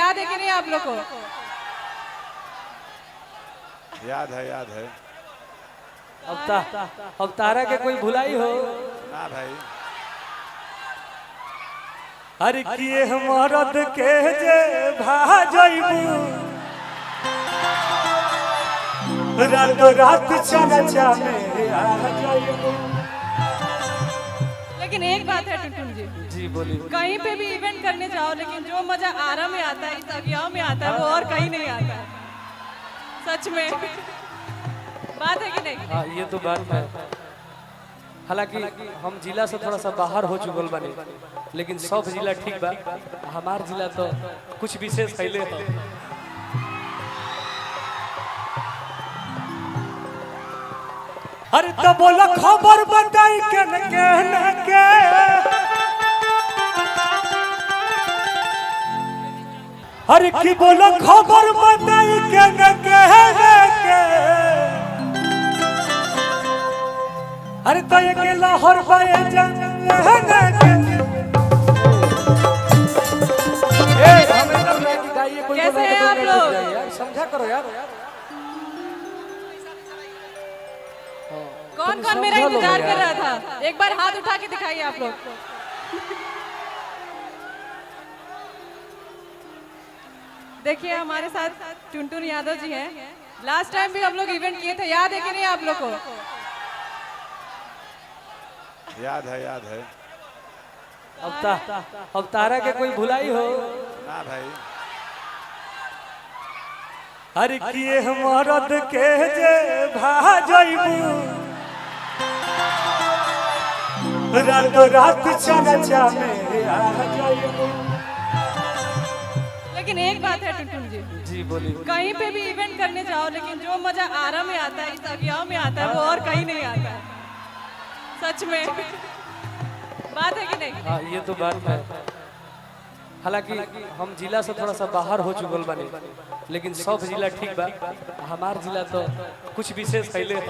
याद है कि नहीं आप लोग को? याद है, याद है। अब तारा के कोई भुलाई हो ना भाई। अरे किए मरद के जे भाजइबू रात रात चर्चा में आ जाइबू। लेकिन एक बात है टुनटुन जी, जी बोलिए। कहीं पे भी इवेंट करने जाओ, लेकिन जो मजा आरा में आता है, इस अगिया में आता है, वो और कहीं नहीं आता है। सच में बात है कि नहीं? हाँ ये तो बात है। हालांकि हम जिला से थोड़ा सा बाहर हो चुकल बने, लेकिन सब जिला ठीक बा, हमार जिला तो कुछ विशेष फैले हो। अरे तो बोला खबर बताई के न के अरे की बोला खबर बताई के न के अरे तो ये के लाहौर बाए जंग कैसे हैं आप लोग? समझा करो यार। कौन कौन मेरा इंतजार कर रहा था? एक बार हाथ उठा के दिखाइए आप लोग। देखिए हमारे साथ टुनटुन यादव जी हैं। लास्ट टाइम भी हम लोग इवेंट किए थे, याद है कि नहीं आप लोग को? याद है, याद है। अब तारा के कोई भुलाई हो ना भाई। अरे किए मरद के जे भाजइबू रात रात चर्चा में आ जाइबू। लेकिन एक बात है टुनटुन जी, जी बोलिए। कहीं पे भी इवेंट करने जाओ, लेकिन जो मजा आरा में आता है, इस अगिया में आता है, वो और कहीं नहीं आता है। सच में बात है कि नहीं? हाँ ये तो बात है। हालांकि हम जिला से थोड़ा सा बाहर हो चुकल बने, लेकिन सब जिला ठीक बा, हमार जिला तो कुछ विशेष फैले हो।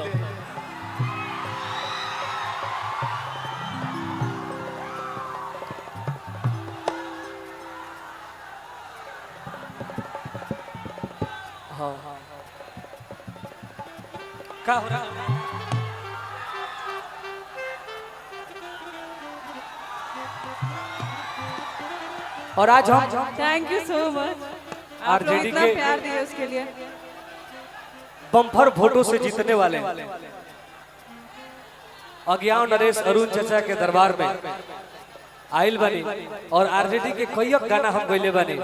हाँ क्या हो रहा है? और आज हम थैंक यू सो मच, आप लोग आरजेडी इतना के प्यार दिए उसके लिए। बम्पर वोटों से जीतने वाले अज्ञान नरेश अरुण चचा के दरबार में आइल बनी और आरजेडी के कई गाना हम गईले बनी।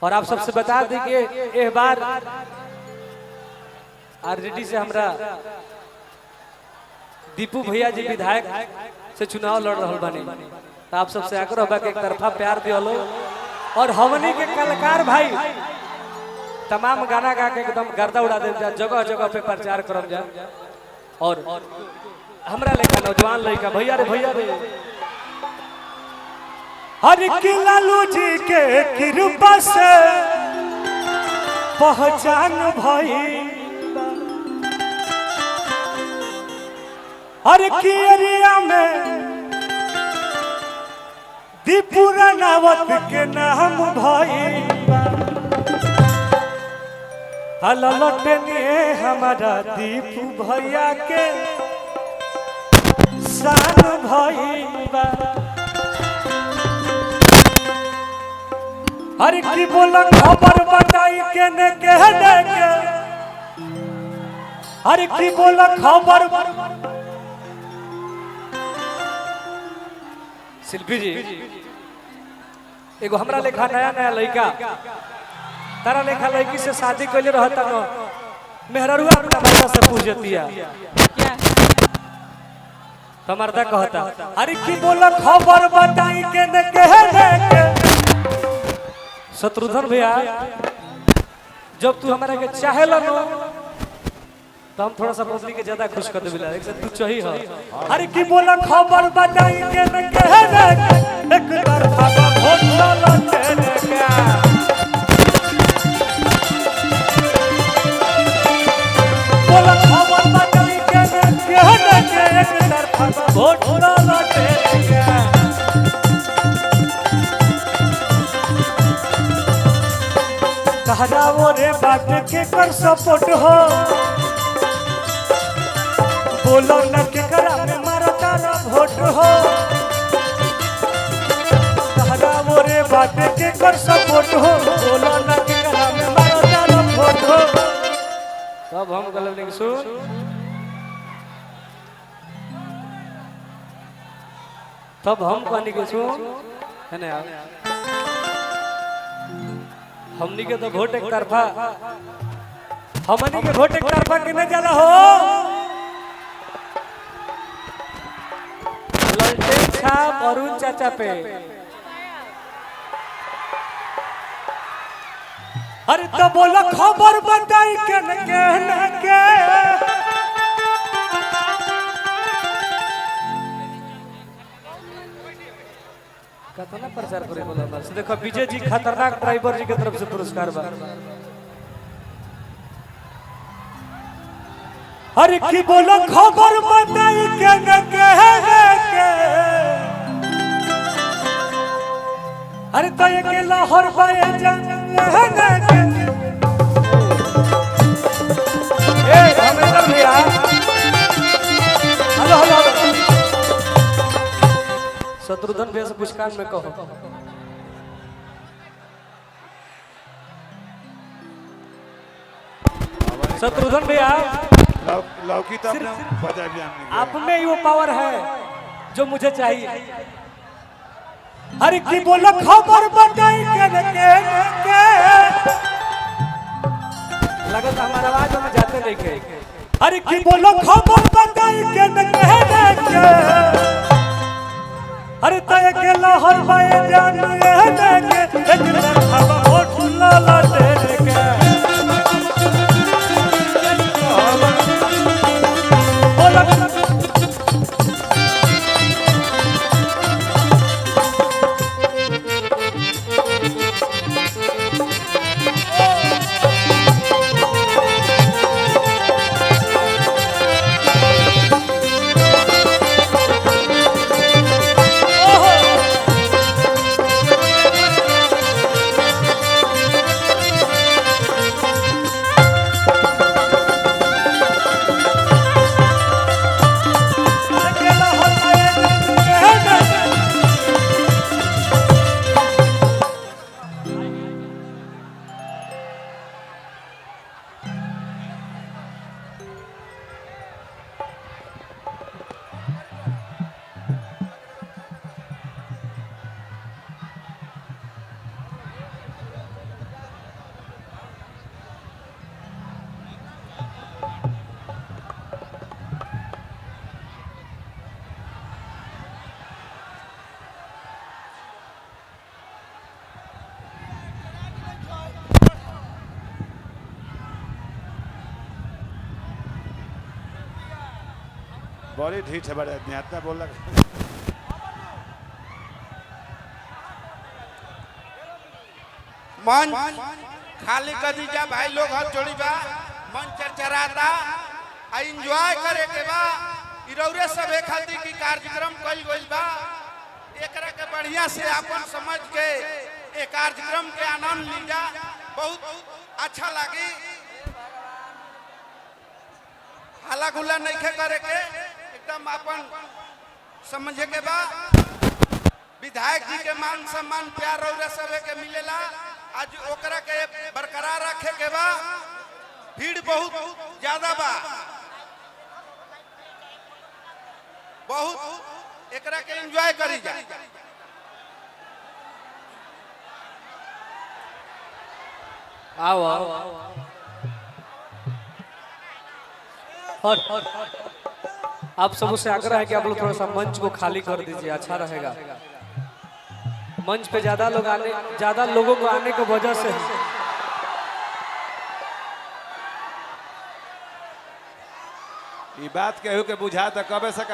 और आप सबसे बता दें कि एक बार आरजेडी से हमरा दीपू भैया जी विधायक से चुनाव लड़ रहा बने, तो आप सबसे आग्रह बा के एक तरफा प्यार दियो। और हमनी के कलाकार भाई तमाम गाना गा के एकदम गर्दा उड़ा दे जा, जगह जगह पे प्रचार करम जा। और हमरा लेखा नौजवान लड़का भैया रे हर की लालू जी के कृपा से पहचान भई हर की एरिया में दीपू रानावत के नाम भई लौटने हमारा दीपू भैया के शान भई हर की बोला खबर बताई के ने कह दे के हर की बोला खबर। शिल्पी जी एगो हमरा लेखा नया नया लड़का तारा लेखा लड़की से शादी कैले रहता न मेहररुआ अपना मर्दा से पूछतिया क्या तो मर्दा कहता अरे की बोला खबर बताई के ने कह दे के। शत्रुघ्न भैया जब तू हमारा के चाहेला नो तो हम थोड़ा सा पब्लिक के ज्यादा खुश कर देबिला, एक से तू चाहिए हो। अरे की बोला खबर बताई के न कह दे एक तरफा वोट लौटे का बोला खबर बताई के न कह दे एक तरफा वोट लौटे का। तहरा ओरे बात के कर सपोर्ट हो बोलो न के करा में मारा तारा वोट हो तहरा ओरे बात के कर सपोर्ट हो बोलो न के करा में मारा तारा वोट हो तब हम गलत नहीं सुन तब हम कहनी के सुन है ना हमनी के तो वोट एक तरफा हमनी के वोट एक तरफा के नहीं जाला हो ललटेन छाप अरुण चाचा पे अरे तो बोला खबर बताई के न के कितना प्रचार करे बोला बस देखो विजय जी खतरनाक ड्राइवर जी की तरफ से पुरस्कार बा अरे की बोलो खबर बताई के न के अरे तो ये के लाहौर पाए जंग के ए धर्मेंद्र भैया हेलो हेलो शत्रुघ्न भैया से कुछ कान में कहो शत्रुघ्न भैया लौकी तो अपने बजा भी हमने आप में वो पावर है जो मुझे चाहिए अरे की बोलो खबर बताई के लगता हमारा आवाज में जाते नहीं गए अरे की बोलो खबर बताई के अरे तय के लाहौर पाए जान के एक तरफा वोट लाला दे के बड़ी ढीठ है बड़े आदमी आता बोल मन खाली कर दीजा भाई लोग हाथ जोड़ी बा मन चरचराता आ एंजॉय करे के बा इरौरे सब खातिर की कार्यक्रम कइल गइल बा एकरा के बढ़िया से अपन समझ के ए कार्यक्रम के आनंद लीजा बहुत अच्छा लागी हल्ला गुल्ला नहीं करे के एकदम अपन समझे के बा विधायक जी के मान सम्मान प्यार और सब के मिलेला आज ओकरा के बरकरार रखे के बा भीड़ बहुत ज्यादा बा बहुत एकरा के एंजॉय करी जा आओ आओ और आप सबों से आग्रह है कि आप लोग थोड़ा सा मंच को खाली कर दीजिए अच्छा रहेगा मंच पे ज्यादा लोगों को आने की वजह से ये बात कहू के बुझा तो कबे से